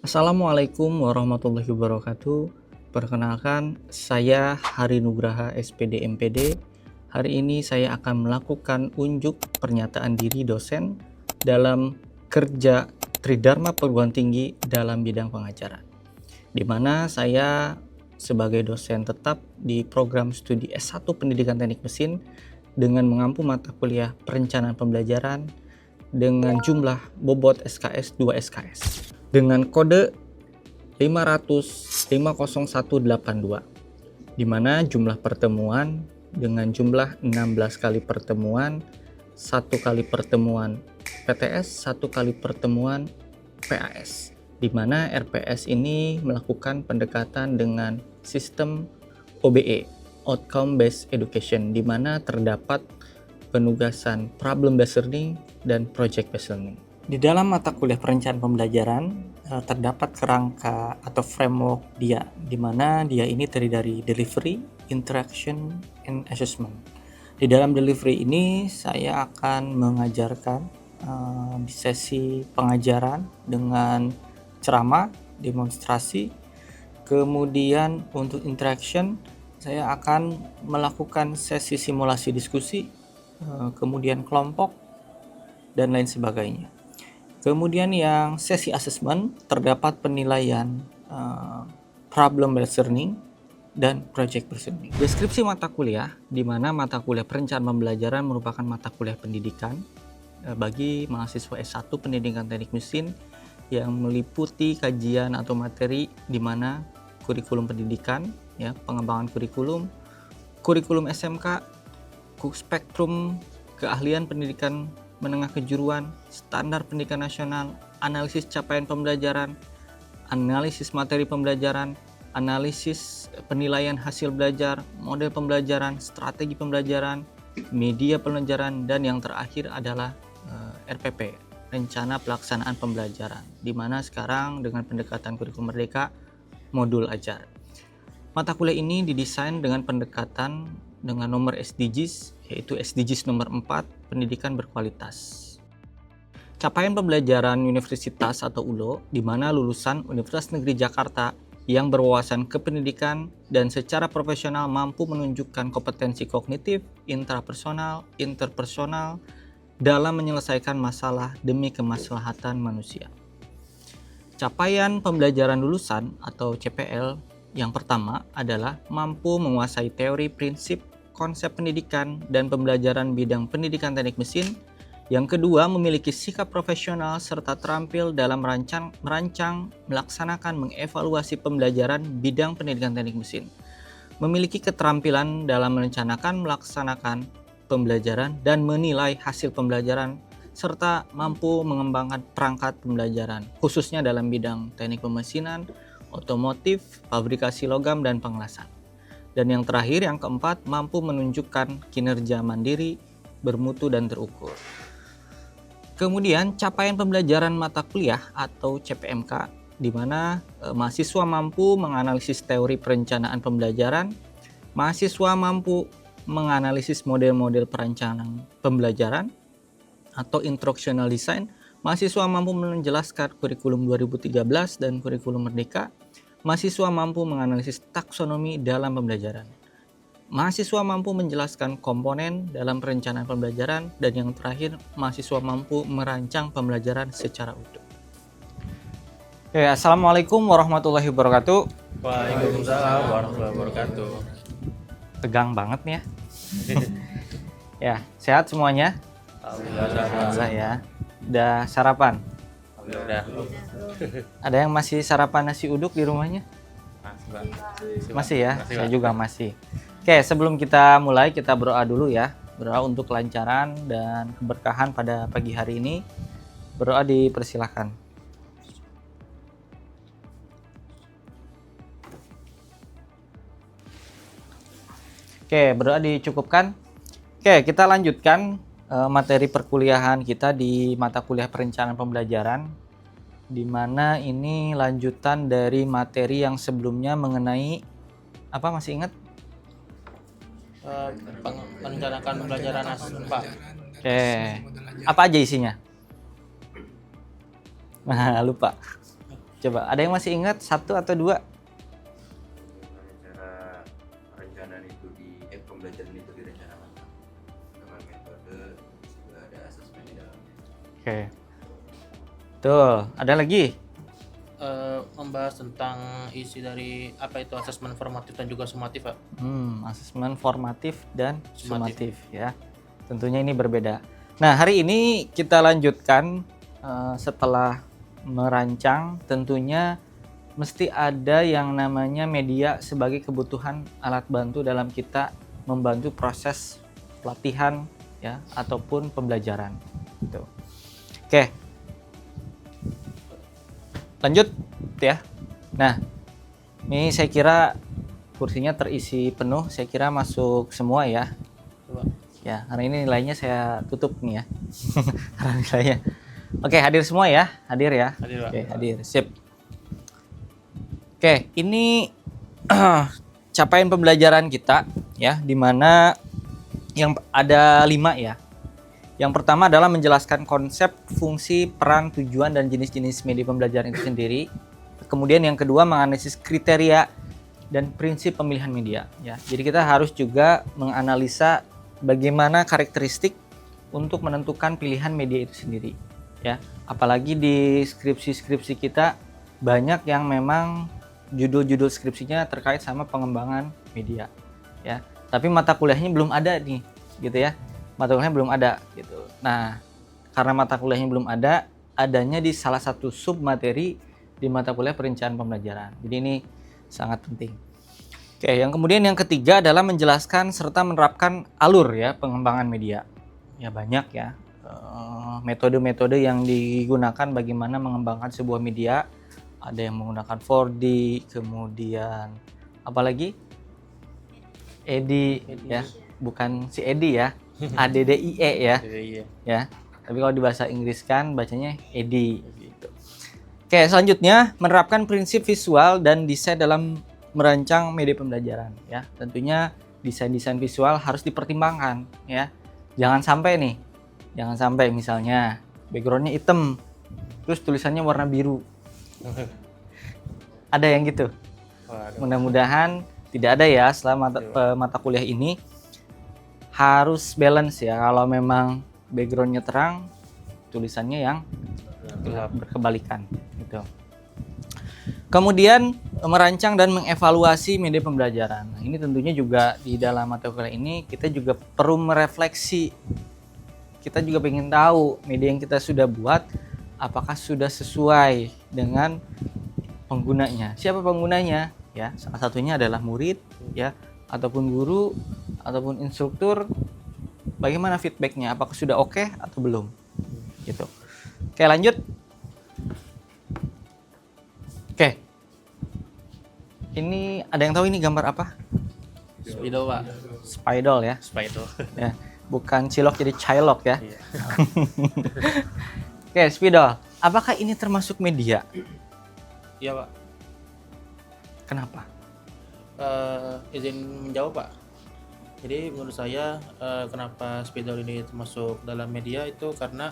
Assalamualaikum warahmatullahi wabarakatuh. Perkenalkan, saya Hari Nugraha SPD MPD. Hari ini saya akan melakukan unjuk pernyataan diri dosen dalam kerja Tridharma Perguruan Tinggi dalam bidang pengajaran, di mana saya sebagai dosen tetap di program studi S1 Pendidikan Teknik Mesin dengan mengampu mata kuliah perencanaan pembelajaran dengan jumlah bobot SKS 2 SKS dengan kode 500-50182, di mana jumlah pertemuan dengan jumlah 16 kali pertemuan, 1 kali pertemuan PTS, 1 kali pertemuan PAS, di mana RPS ini melakukan pendekatan dengan sistem OBE, Outcome Based Education, di mana terdapat penugasan Problem Based Learning dan Project Based Learning. Di dalam mata kuliah perencanaan pembelajaran terdapat kerangka atau framework dia, di mana dia ini terdiri dari delivery, interaction, and assessment. Di dalam delivery ini saya akan mengajarkan di sesi pengajaran dengan ceramah, demonstrasi. Kemudian untuk interaction saya akan melakukan sesi simulasi diskusi, kemudian kelompok, dan lain sebagainya. Kemudian yang sesi assessment terdapat penilaian problem based learning dan project based learning. Deskripsi mata kuliah, di mana mata kuliah perencanaan pembelajaran merupakan mata kuliah pendidikan bagi mahasiswa S1 Pendidikan Teknik Mesin yang meliputi kajian atau materi di mana kurikulum pendidikan, ya, pengembangan kurikulum SMK, spektrum keahlian pendidikan menengah kejuruan, standar pendidikan nasional, analisis capaian pembelajaran, analisis materi pembelajaran, analisis penilaian hasil belajar, model pembelajaran, strategi pembelajaran, media pembelajaran, dan yang terakhir adalah RPP, rencana pelaksanaan pembelajaran, di mana sekarang dengan pendekatan kurikulum merdeka, modul ajar. Mata kuliah ini didesain dengan pendekatan dengan nomor SDGs, yaitu SDGs nomor 4, pendidikan berkualitas. Capaian pembelajaran universitas atau ULO, di mana lulusan Universitas Negeri Jakarta yang berwawasan kependidikan dan secara profesional mampu menunjukkan kompetensi kognitif, intrapersonal, interpersonal dalam menyelesaikan masalah demi kemaslahatan manusia. Capaian pembelajaran lulusan atau CPL yang pertama adalah mampu menguasai teori, prinsip, konsep pendidikan dan pembelajaran bidang pendidikan teknik mesin. Yang kedua, memiliki sikap profesional serta terampil dalam merancang, melaksanakan, mengevaluasi pembelajaran bidang pendidikan teknik mesin. Memiliki keterampilan dalam merencanakan, melaksanakan pembelajaran dan menilai hasil pembelajaran serta mampu mengembangkan perangkat pembelajaran, khususnya dalam bidang teknik pemesinan, otomotif, fabrikasi logam, dan pengelasan. Dan yang terakhir, yang keempat, mampu menunjukkan kinerja mandiri, bermutu, dan terukur. Kemudian, capaian pembelajaran mata kuliah atau CPMK, di mana mahasiswa mampu menganalisis teori perencanaan pembelajaran, mahasiswa mampu menganalisis model-model perencanaan pembelajaran atau instructional design, mahasiswa mampu menjelaskan kurikulum 2013 dan kurikulum merdeka, mahasiswa mampu menganalisis taksonomi dalam pembelajaran. Mahasiswa mampu menjelaskan komponen dalam perencanaan pembelajaran, dan yang terakhir, mahasiswa mampu merancang pembelajaran secara utuh. Oke, Assalamualaikum warahmatullahi wabarakatuh. Waalaikumsalam warahmatullahi wabarakatuh. Tegang banget nih ya. Ya, sehat semuanya? Alhamdulillah ya. Udah sarapan? Alhamdulillah. Ada yang masih sarapan nasi uduk di rumahnya? Masih ya? Saya juga masih. Oke, sebelum kita mulai, kita berdoa dulu ya. Berdoa untuk kelancaran dan keberkahan pada pagi hari ini. Berdoa dipersilahkan. Oke, berdoa dicukupkan. Oke, kita lanjutkan materi perkuliahan kita di mata kuliah perencanaan pembelajaran, di mana ini lanjutan dari materi yang sebelumnya mengenai apa, masih ingat? Merencanakan pembelajaran Pak. Oke, apa aja isinya? Nah, lupa. Coba, ada yang masih ingat 1 atau 2? Bagaimana cara perencanaan itu pembelajaran itu direncanakan dengan metode juga ada asesmen di dalamnya. Oke. Betul. Ada lagi? Membahas tentang isi dari apa itu asesmen formatif dan juga sumatif, Pak. Asesmen formatif dan Sumatif. sumatif ya. Tentunya ini berbeda. Nah, hari ini kita lanjutkan setelah merancang, tentunya mesti ada yang namanya media sebagai kebutuhan alat bantu dalam kita membantu proses pelatihan ya ataupun pembelajaran. Gitu. Oke. Lanjut ya. Nah, ini saya kira kursinya terisi penuh, saya kira masuk semua ya. Coba. Ya, hari ini nilainya saya tutup nih ya. Karena nilainya. Oke, hadir semua ya. Hadir ya. Hadir, Pak. Oke, hadir. Sip. Oke, ini capaian pembelajaran kita ya, di mana yang ada 5 ya. Yang pertama adalah menjelaskan konsep, fungsi, peran, tujuan, dan jenis-jenis media pembelajaran itu sendiri. Kemudian yang kedua menganalisis kriteria dan prinsip pemilihan media. Ya, jadi kita harus juga menganalisa bagaimana karakteristik untuk menentukan pilihan media itu sendiri. Ya, apalagi di skripsi-skripsi kita banyak yang memang judul-judul skripsinya terkait sama pengembangan media. Ya, tapi mata kuliahnya belum ada nih, gitu ya. Mata kuliahnya belum ada gitu. Nah, karena mata kuliahnya belum ada, adanya di salah satu sub materi di mata kuliah perencanaan pembelajaran. Jadi ini sangat penting. Oke, yang kemudian yang ketiga adalah menjelaskan serta menerapkan alur ya pengembangan media. Ya banyak ya metode-metode yang digunakan bagaimana mengembangkan sebuah media. Ada yang menggunakan 4D, kemudian apalagi EDI ya, bukan si EDI ya. ADDIE ya. Iya. Ya. Tapi kalau di bahasa Inggris kan bacanya EDI gitu. Oke, selanjutnya menerapkan prinsip visual dan desain dalam merancang media pembelajaran ya. Tentunya desain-desain visual harus dipertimbangkan ya. Jangan sampai misalnya backgroundnya hitam terus tulisannya warna biru. Ada yang gitu. Waduh. Mudah-mudahan tidak ada ya setelah mata kuliah ini. Harus balance ya. Kalau memang backgroundnya terang, tulisannya yang gelap, berkebalikan gitu. Kemudian merancang dan mengevaluasi media pembelajaran. Nah, ini tentunya juga di dalam mata kuliah ini kita juga perlu merefleksi. Kita juga ingin tahu media yang kita sudah buat apakah sudah sesuai dengan penggunanya. Siapa penggunanya? Ya, salah satunya adalah murid ya, ataupun guru, ataupun instruktur. Bagaimana feedbacknya? Apakah sudah oke atau belum? Gitu. Oke, lanjut. Oke. Ini ada yang tahu ini gambar apa? Spidol, Pak. Spidol ya. Spidol. Ya, bukan cilok jadi cailok ya. Iya. Oke, spidol. Apakah ini termasuk media? Iya, Pak. Kenapa? Izin menjawab, Pak. Jadi menurut saya kenapa spidol ini termasuk dalam media itu karena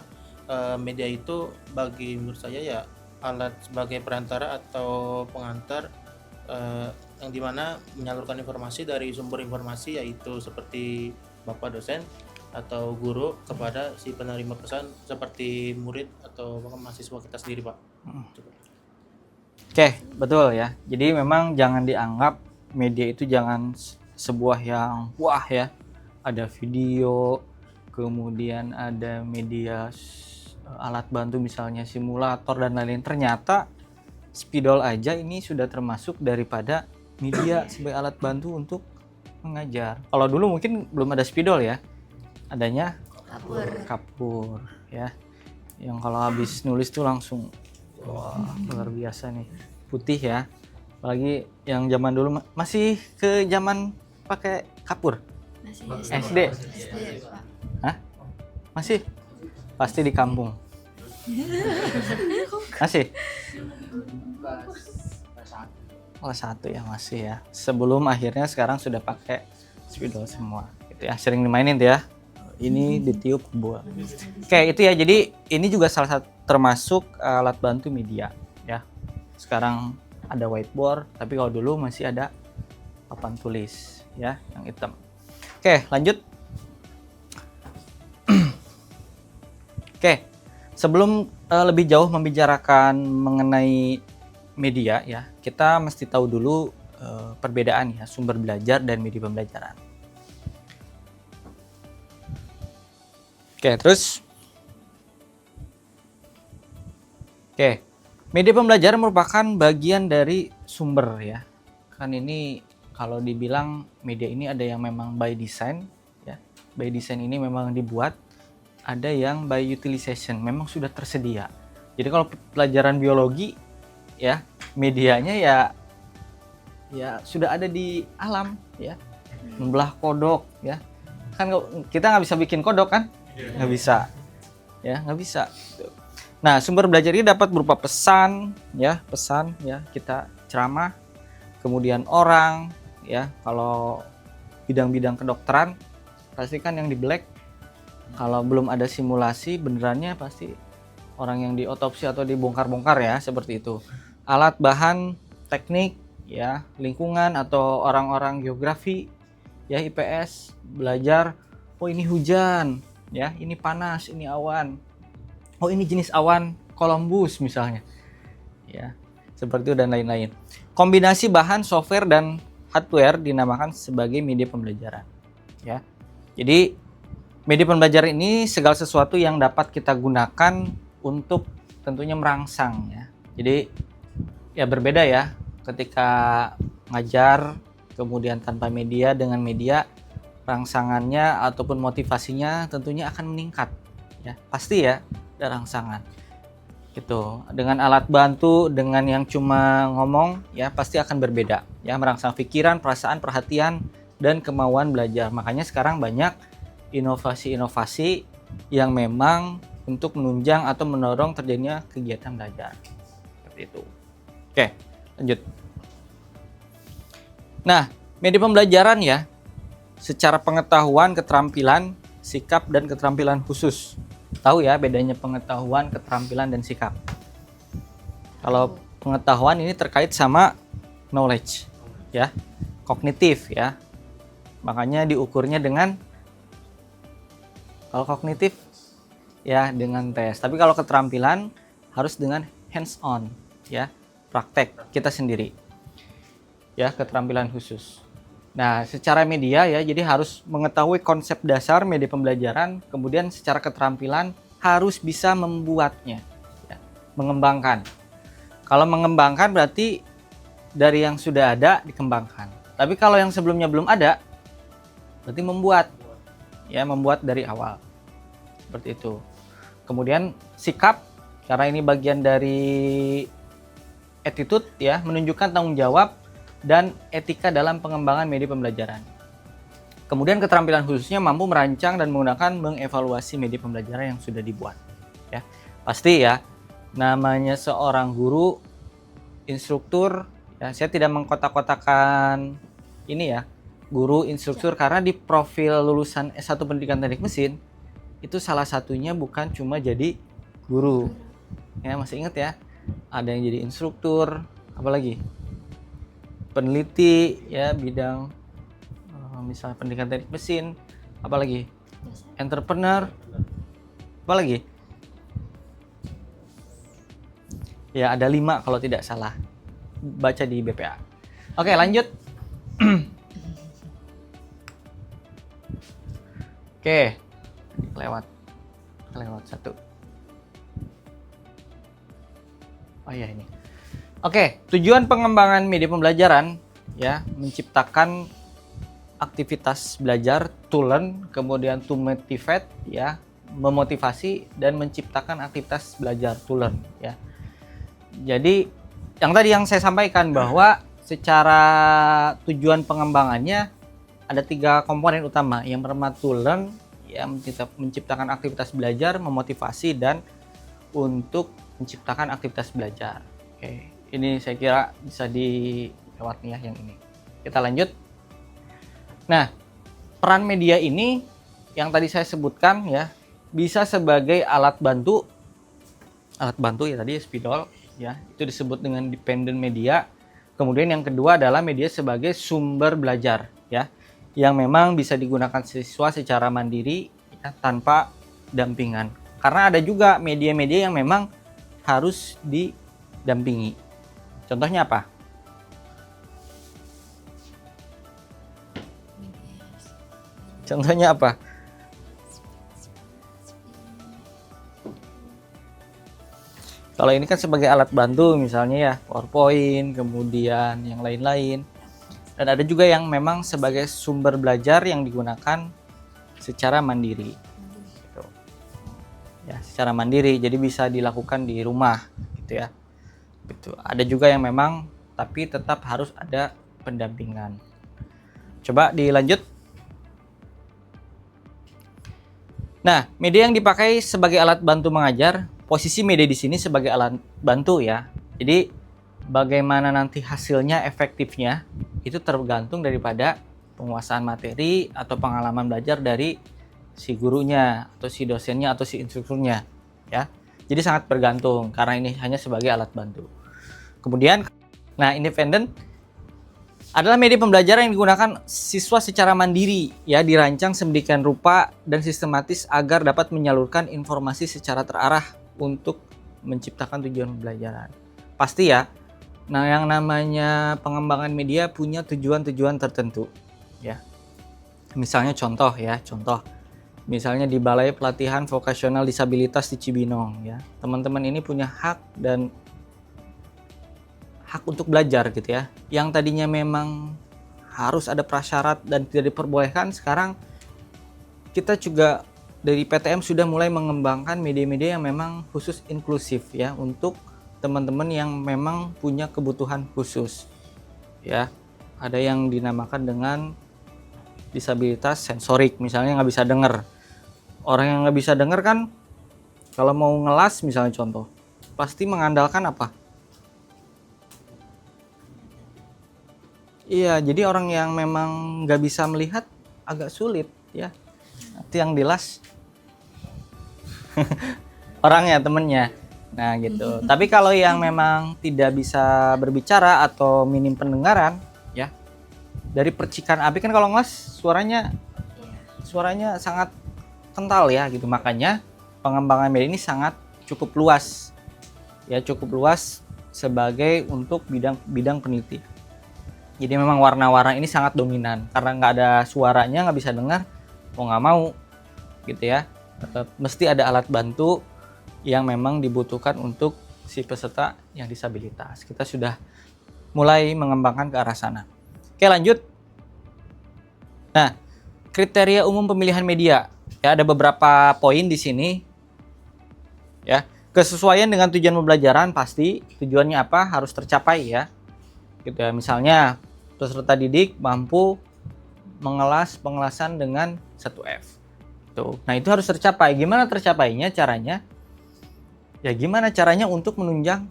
media itu bagi menurut saya ya alat sebagai perantara atau pengantar yang dimana menyalurkan informasi dari sumber informasi yaitu seperti bapak dosen atau guru kepada si penerima pesan seperti murid atau mahasiswa kita sendiri, Pak. Oke, betul ya. Jadi memang jangan dianggap media itu jangan sebuah yang wah ya. Ada video, kemudian ada media alat bantu misalnya simulator dan lain-lain. Ternyata spidol aja ini sudah termasuk daripada media sebagai alat bantu untuk mengajar. Kalau dulu mungkin belum ada spidol ya. Adanya kapur ya. Yang kalau habis nulis tuh langsung wah, luar biasa nih. Putih ya. Apalagi yang zaman dulu masih ke zaman pakai kapur. Masih SD. Pak. Hah? Masih? Pasti di kampung. Masih? Kelas 1 ya masih ya. Sebelum akhirnya sekarang sudah pakai spidol semua gitu ya. Sering dimainin tuh ya. Ini ditiup buah. Oke, itu ya. Jadi ini juga salah satu termasuk alat bantu media ya. Sekarang ada whiteboard, tapi kalau dulu masih ada papan tulis ya yang hitam. Oke, lanjut. Oke, sebelum lebih jauh membicarakan mengenai media ya, kita mesti tahu dulu perbedaan ya sumber belajar dan media pembelajaran. Oke, terus media pembelajaran merupakan bagian dari sumber ya. Kan ini kalau dibilang media ini ada yang memang by design ya. By design ini memang dibuat, ada yang by utilization, memang sudah tersedia. Jadi kalau pelajaran biologi ya, medianya ya sudah ada di alam ya. Membelah kodok ya. Kan kita nggak bisa bikin kodok kan? Nggak bisa. Ya, nggak bisa. Nah, sumber belajar ini dapat berupa pesan ya, kita ceramah, kemudian orang ya. Kalau bidang-bidang kedokteran pasti kan yang di black. Kalau belum ada simulasi benerannya pasti orang yang diotopsi atau dibongkar-bongkar ya, seperti itu. Alat, bahan, teknik ya, lingkungan atau orang-orang geografi ya, IPS belajar, oh ini hujan ya, ini panas, ini awan. Oh ini jenis awan Columbus misalnya. Ya, seperti itu dan lain-lain. Kombinasi bahan, software dan hardware dinamakan sebagai media pembelajaran. Ya. Jadi media pembelajaran ini segala sesuatu yang dapat kita gunakan untuk tentunya merangsang ya. Jadi ya berbeda ya ketika ngajar kemudian tanpa media dengan media, rangsangannya ataupun motivasinya tentunya akan meningkat ya. Pasti ya ada rangsangan. Gitu. Dengan alat bantu, dengan yang cuma ngomong ya pasti akan berbeda ya, merangsang pikiran, perasaan, perhatian dan kemauan belajar. Makanya sekarang banyak inovasi-inovasi yang memang untuk menunjang atau mendorong terjadinya kegiatan belajar. Seperti itu. Oke, lanjut. Nah, media pembelajaran ya, secara pengetahuan, keterampilan, sikap, dan keterampilan khusus. Tahu ya bedanya pengetahuan, keterampilan, dan sikap. Kalau pengetahuan ini terkait sama knowledge ya, kognitif ya. Makanya diukurnya dengan, kalau kognitif ya dengan tes. Tapi kalau keterampilan harus dengan hands on ya, praktek kita sendiri. Ya, keterampilan khusus. Nah, secara media ya, jadi harus mengetahui konsep dasar media pembelajaran, kemudian secara keterampilan harus bisa membuatnya, ya, mengembangkan. Kalau mengembangkan berarti dari yang sudah ada dikembangkan. Tapi kalau yang sebelumnya belum ada, berarti membuat, ya, membuat dari awal. Seperti itu. Kemudian sikap, karena ini bagian dari attitude, ya, menunjukkan tanggung jawab dan etika dalam pengembangan media pembelajaran. Kemudian keterampilan khususnya mampu merancang dan menggunakan mengevaluasi media pembelajaran yang sudah dibuat. Ya, pasti ya, namanya seorang guru, instruktur, ya, saya tidak mengkotak-kotakan ini ya, guru, instruktur, karena di profil lulusan S1 Pendidikan Teknik Mesin itu salah satunya bukan cuma jadi guru. Ya, masih ingat ya? Ada yang jadi instruktur, apalagi peneliti ya, bidang misalnya pendidikan teknik mesin, apalagi entrepreneur, apalagi ya, ada 5 kalau tidak salah, baca di BPA. Oke, lanjut. Oke, kelewat satu. Oh iya, ini. Oke, tujuan pengembangan media pembelajaran ya, menciptakan aktivitas belajar, to learn, kemudian to motivate ya, memotivasi dan menciptakan aktivitas belajar, to learn ya. Jadi yang tadi yang saya sampaikan bahwa secara tujuan pengembangannya ada 3 komponen utama. Yang pertama to learn ya, menciptakan aktivitas belajar, memotivasi dan untuk menciptakan aktivitas belajar. Oke. Ini saya kira bisa dilewat nih ya yang ini. Kita lanjut. Nah, peran media ini yang tadi saya sebutkan ya, bisa sebagai alat bantu ya tadi spidol, ya. Itu disebut dengan dependent media. Kemudian yang kedua adalah media sebagai sumber belajar, ya, yang memang bisa digunakan siswa secara mandiri, ya, tanpa dampingan. Karena ada juga media-media yang memang harus didampingi. Contohnya apa? Contohnya apa? Kalau ini kan sebagai alat bantu misalnya ya, PowerPoint, kemudian yang lain-lain. Dan ada juga yang memang sebagai sumber belajar yang digunakan secara mandiri. Gitu. Ya, secara mandiri, jadi bisa dilakukan di rumah gitu ya. Gitu. Ada juga yang memang tapi tetap harus ada pendampingan. Coba dilanjut. Nah, media yang dipakai sebagai alat bantu mengajar, posisi media di sini sebagai alat bantu ya. Jadi bagaimana nanti hasilnya efektifnya itu tergantung daripada penguasaan materi atau pengalaman belajar dari si gurunya atau si dosennya atau si instrukturnya ya. Jadi sangat bergantung karena ini hanya sebagai alat bantu. Kemudian, nah, independen adalah media pembelajaran yang digunakan siswa secara mandiri, ya, dirancang sedemikian rupa dan sistematis agar dapat menyalurkan informasi secara terarah untuk menciptakan tujuan pembelajaran. Pasti ya, nah, yang namanya pengembangan media punya tujuan-tujuan tertentu, ya. Misalnya contoh. Misalnya di Balai Pelatihan Vokasional Disabilitas di Cibinong, ya. Teman-teman ini punya hak untuk belajar gitu ya. Yang tadinya memang harus ada prasyarat dan tidak diperbolehkan, sekarang kita juga dari PTM sudah mulai mengembangkan media-media yang memang khusus inklusif ya, untuk teman-teman yang memang punya kebutuhan khusus ya. Ada yang dinamakan dengan disabilitas sensorik, misalnya nggak bisa dengar. Orang yang nggak bisa dengar kan kalau mau ngelas misalnya contoh, pasti mengandalkan apa? Iya, jadi orang yang memang nggak bisa melihat agak sulit ya. Nanti yang dilas orangnya, temennya. Nah gitu. Tapi kalau yang memang tidak bisa berbicara atau minim pendengaran ya, dari percikan api kan kalau ngelas suaranya sangat kental ya gitu. Makanya pengembangan media ini sangat cukup luas. Ya, cukup luas sebagai untuk bidang peneliti. Jadi memang warna-warna ini sangat dominan karena nggak ada suaranya, nggak bisa dengar, mau nggak mau gitu ya. Tetap mesti ada alat bantu yang memang dibutuhkan untuk si peserta yang disabilitas. Kita sudah mulai mengembangkan ke arah sana. Oke, lanjut. Nah, kriteria umum pemilihan media. Ya, ada beberapa poin di sini. Ya, kesesuaian dengan tujuan pembelajaran pasti. Tujuannya apa? Harus tercapai ya. Gitu ya. Misalnya peserta didik mampu mengelas pengelasan dengan 1F. Tuh. Nah, itu harus tercapai. Gimana tercapainya caranya? Ya, gimana caranya untuk menunjang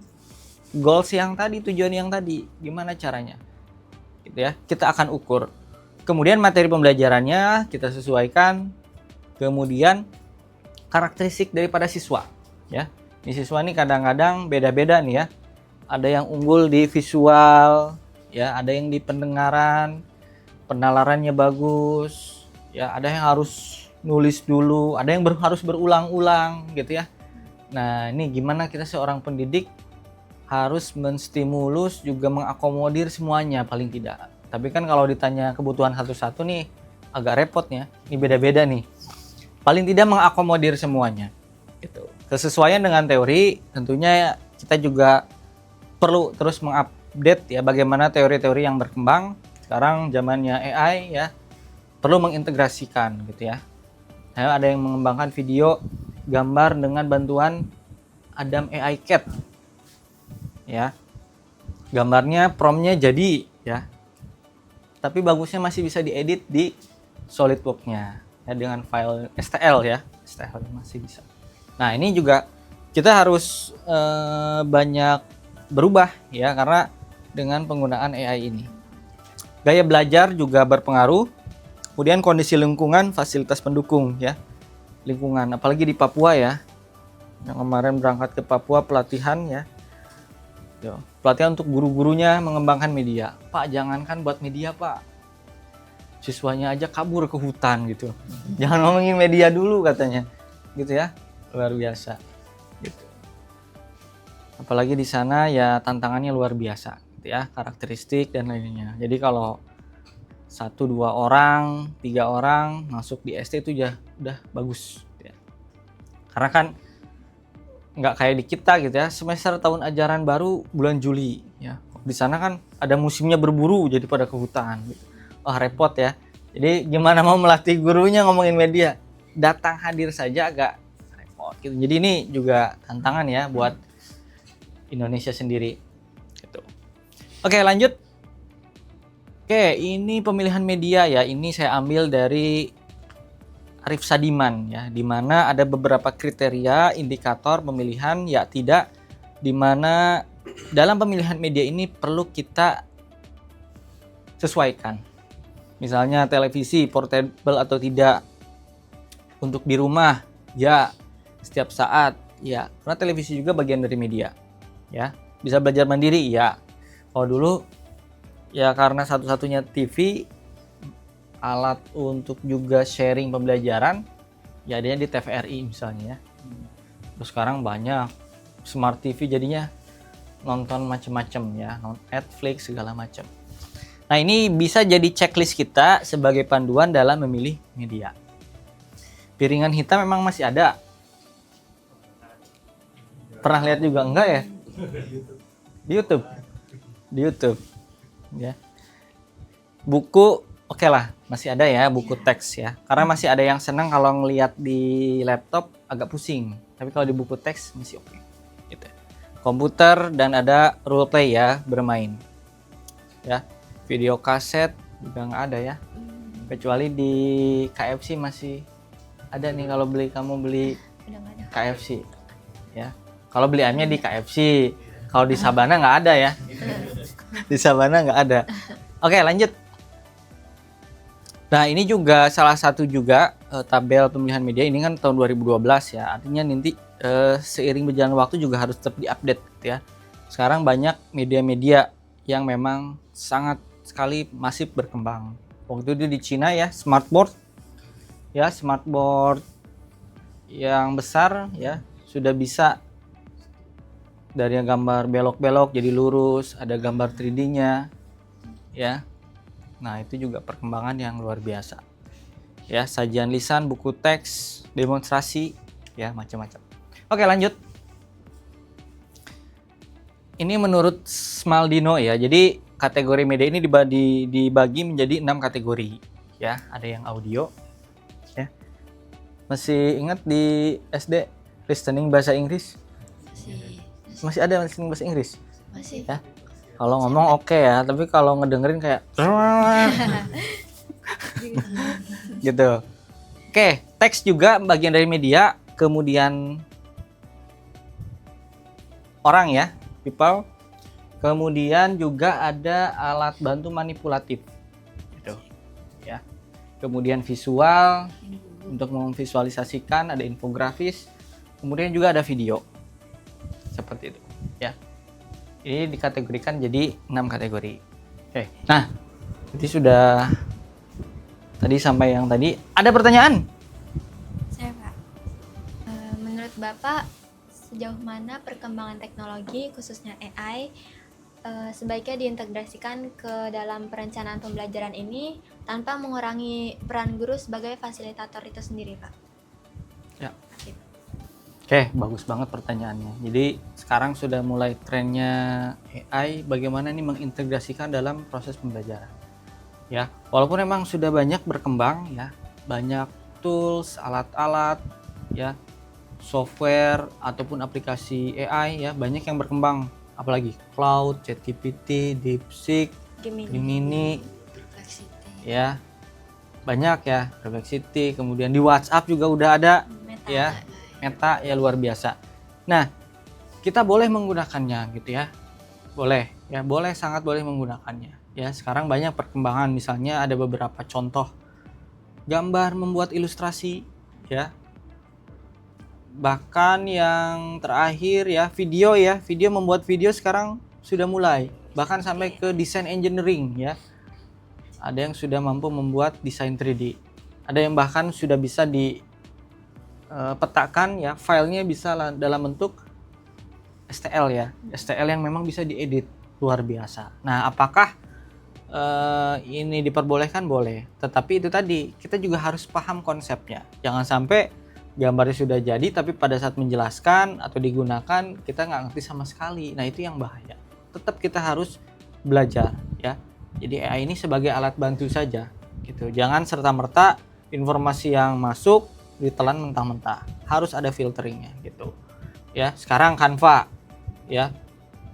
goals yang tadi, tujuan yang tadi? Gimana caranya? Gitu ya. Kita akan ukur. Kemudian materi pembelajarannya kita sesuaikan. Kemudian karakteristik daripada siswa, ya. Ini siswa ini kadang-kadang beda-beda nih ya. Ada yang unggul di visual, ya, ada yang di pendengaran, penalarannya bagus, ya, ada yang harus nulis dulu, ada yang harus berulang-ulang gitu ya. Nah, ini gimana kita seorang pendidik harus menstimulus juga mengakomodir semuanya paling tidak. Tapi kan kalau ditanya kebutuhan satu-satu nih agak repot ya. Ini beda-beda nih. Paling tidak mengakomodir semuanya. Gitu. Kesesuaian dengan teori tentunya kita juga perlu terus mengupdate ya bagaimana teori-teori yang berkembang. Sekarang zamannya AI ya, perlu mengintegrasikan gitu ya. Nah, ada yang mengembangkan video gambar dengan bantuan Adam AI Cat. Ya. Gambarnya promptnya jadi ya. Tapi bagusnya masih bisa diedit di SolidWorks-nya ya, dengan file STL ya. STL masih bisa. Nah, ini juga kita harus banyak berubah ya karena dengan penggunaan AI ini. Gaya belajar juga berpengaruh. Kemudian kondisi lingkungan, fasilitas pendukung ya. Lingkungan apalagi di Papua ya. Yang kemarin berangkat ke Papua pelatihan ya. gitu. Pelatihan untuk guru-gurunya mengembangkan media. Pak, jangankan buat media, Pak. Siswanya aja kabur ke hutan gitu. Jangan ngomongin media dulu katanya. Gitu ya. Luar biasa. Gitu. Apalagi di sana ya tantangannya luar biasa gitu ya, karakteristik dan lainnya. Jadi kalau 1-2 orang, 3 orang masuk di ST itu udah bagus gitu ya. Karena kan nggak kayak di kita gitu ya, semester tahun ajaran baru bulan Juli ya. Di sana kan ada musimnya berburu jadi pada ke hutan gitu. Wah, repot ya. Jadi gimana mau melatih gurunya ngomongin media? Datang hadir saja agak repot gitu. Jadi ini juga tantangan ya buat Indonesia sendiri gitu. Oke, lanjut. Oke, ini pemilihan media ya. Ini saya ambil dari Arif Sadiman ya, di mana ada beberapa kriteria indikator pemilihan ya tidak, di mana dalam pemilihan media ini perlu kita sesuaikan. Misalnya televisi portable atau tidak, untuk di rumah ya, setiap saat ya, karena televisi juga bagian dari media ya. Bisa belajar mandiri ya. Kalau dulu ya karena satu-satunya TV alat untuk juga sharing pembelajaran ya adanya di TVRI misalnya ya. Terus sekarang banyak smart TV jadinya nonton macam-macam ya, Netflix segala macam. Nah, ini bisa jadi checklist kita sebagai panduan dalam memilih media. Piringan hitam memang masih ada. Pernah lihat juga enggak ya? Di YouTube. Di YouTube. Ya. Buku oke lah, masih ada ya buku teks ya. Karena masih ada yang senang kalau ngelihat di laptop agak pusing. Tapi kalau di buku teks masih oke. Gitu. Komputer dan ada role play ya, bermain. Ya. Video kaset juga nggak ada ya. Kecuali di KFC masih ada nih kalau kamu beli KFC. Ya. Kalau beli ayamnya di KFC. Kalau di Sabana nggak ada ya. Di Sabana nggak ada. Oke, lanjut. Nah, ini juga salah satu juga tabel pemilihan media ini kan tahun 2012 ya. Artinya nanti seiring berjalan waktu juga harus tetap diupdate gitu ya. Sekarang banyak media-media yang memang sangat sekali masif berkembang. Waktu itu di Cina ya, smartboard yang besar ya, sudah bisa dari gambar belok-belok jadi lurus, ada gambar 3D-nya ya. Nah, itu juga perkembangan yang luar biasa. Ya, sajian lisan, buku teks, demonstrasi ya, macam-macam. Oke, lanjut. Ini menurut Smaldino ya. Jadi kategori media ini dibagi menjadi 6 kategori ya. Ada yang audio ya. Masih ingat di SD listening bahasa Inggris? Masih ada listening bahasa Inggris? Masih. Ya. Kalau ngomong oke ya, tapi kalau ngedengerin kayak gitu. Oke, teks juga bagian dari media, kemudian orang ya, people. Kemudian juga ada alat bantu manipulatif. Gitu. Ya. Kemudian visual untuk memvisualisasikan, ada infografis. Kemudian juga ada video. Seperti itu, ya. Ini dikategorikan jadi 6 kategori. Oke. Nah, jadi sudah tadi sampai yang tadi. Ada pertanyaan? Saya, Pak. Menurut Bapak, sejauh mana perkembangan teknologi, khususnya AI, sebaiknya diintegrasikan ke dalam perencanaan pembelajaran ini tanpa mengurangi peran guru sebagai fasilitator itu sendiri, Pak? Ya. Oke, bagus banget pertanyaannya. Jadi sekarang sudah mulai trennya AI, bagaimana nih mengintegrasikan dalam proses pembelajaran. Ya, walaupun memang sudah banyak berkembang ya, banyak tools, alat-alat, ya, software ataupun aplikasi AI ya, banyak yang berkembang. Apalagi Cloud, ChatGPT, DeepSeek, Gemini, ya, banyak ya, Perplexity. Kemudian di WhatsApp juga udah ada, Meta. ya. Meta ya, luar biasa. Nah, kita boleh menggunakannya gitu ya. Boleh, ya, boleh, sangat boleh menggunakannya. Ya, sekarang banyak perkembangan, misalnya ada beberapa contoh gambar membuat ilustrasi ya. Bahkan yang terakhir ya, video membuat video sekarang sudah mulai, bahkan sampai ke desain engineering ya. Ada yang sudah mampu membuat desain 3D. Ada yang bahkan sudah bisa dipetakan ya, filenya bisa dalam bentuk STL ya. STL yang memang bisa diedit, luar biasa. Nah, apakah ini diperbolehkan? Boleh, tetapi itu tadi kita juga harus paham konsepnya. Jangan sampai gambarnya sudah jadi tapi pada saat menjelaskan atau digunakan kita nggak ngerti sama sekali. Nah, itu yang bahaya. Tetap kita harus belajar ya. Jadi AI ini sebagai alat bantu saja gitu. Jangan serta-merta informasi yang masuk ditelan mentah-mentah. Harus ada filteringnya gitu. Ya, sekarang Canva ya,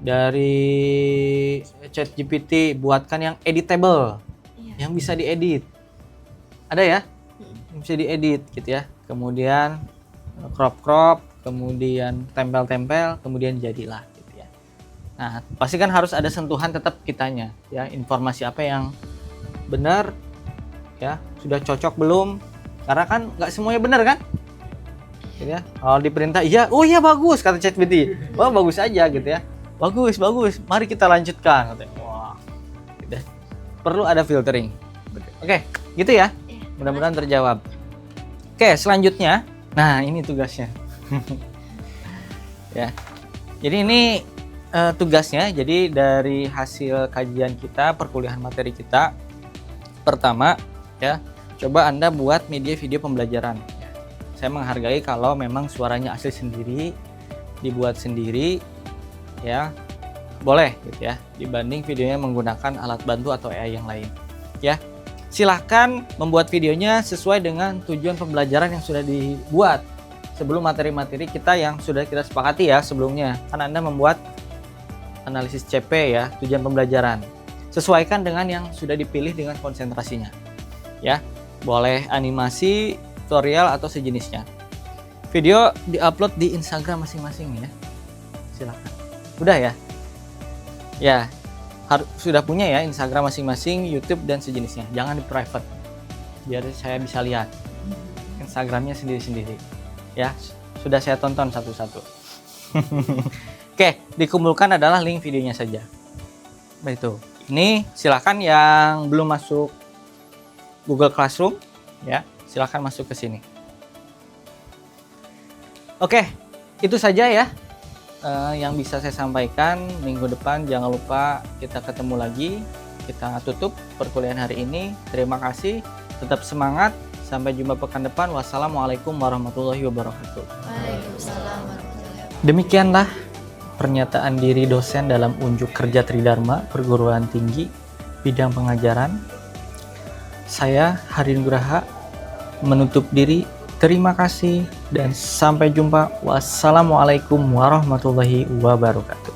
dari ChatGPT buatkan yang editable, yang bisa diedit. Ada ya? Bisa diedit gitu ya. Kemudian crop, kemudian tempel-tempel, kemudian jadilah gitu ya. Nah, pasti kan harus ada sentuhan tetap kitanya ya, informasi apa yang benar ya, sudah cocok belum? Karena kan nggak semuanya benar kan? Gitu ya. Kalau diperintah iya, oh iya bagus kata ChatGPT. Wah, bagus aja gitu ya. Bagus, mari kita lanjutkan. Wah, gitu. Perlu ada filtering. Oke, gitu ya. Mudah-mudahan terjawab. Oke, selanjutnya, nah ini tugasnya. Ya, jadi ini tugasnya. Jadi dari hasil kajian kita, perkuliahan materi kita, pertama, ya, coba Anda buat media video pembelajaran. Saya menghargai kalau memang suaranya asli sendiri, dibuat sendiri. Ya, boleh gitu ya, dibanding videonya menggunakan alat bantu atau AI yang lain ya. Silahkan membuat videonya sesuai dengan tujuan pembelajaran yang sudah dibuat sebelum materi-materi kita yang sudah kita sepakati ya sebelumnya. Kan Anda membuat analisis CP ya, tujuan pembelajaran, sesuaikan dengan yang sudah dipilih dengan konsentrasinya ya. Boleh animasi, tutorial atau sejenisnya. Video diupload di Instagram masing-masing ya, silahkan. Udah ya? Ya, sudah punya ya Instagram masing-masing, YouTube dan sejenisnya. Jangan di private, biar saya bisa lihat Instagramnya sendiri-sendiri. Ya, sudah saya tonton satu-satu. Oke, dikumpulkan adalah link videonya saja. Begitu. Ini silahkan yang belum masuk Google Classroom, ya, silahkan masuk ke sini. Oke, itu saja ya. Yang bisa saya sampaikan. Minggu depan jangan lupa kita ketemu lagi, kita tutup perkuliahan hari ini. Terima kasih, tetap semangat, sampai jumpa pekan depan. Wassalamualaikum warahmatullahi wabarakatuh. Waalaikumsalam warahmatullahi wabarakatuh. Demikianlah pernyataan diri dosen dalam unjuk kerja Tridharma Perguruan Tinggi bidang pengajaran. Saya Hari Nugraha menutup diri. Terima kasih dan sampai jumpa. Wassalamualaikum warahmatullahi wabarakatuh.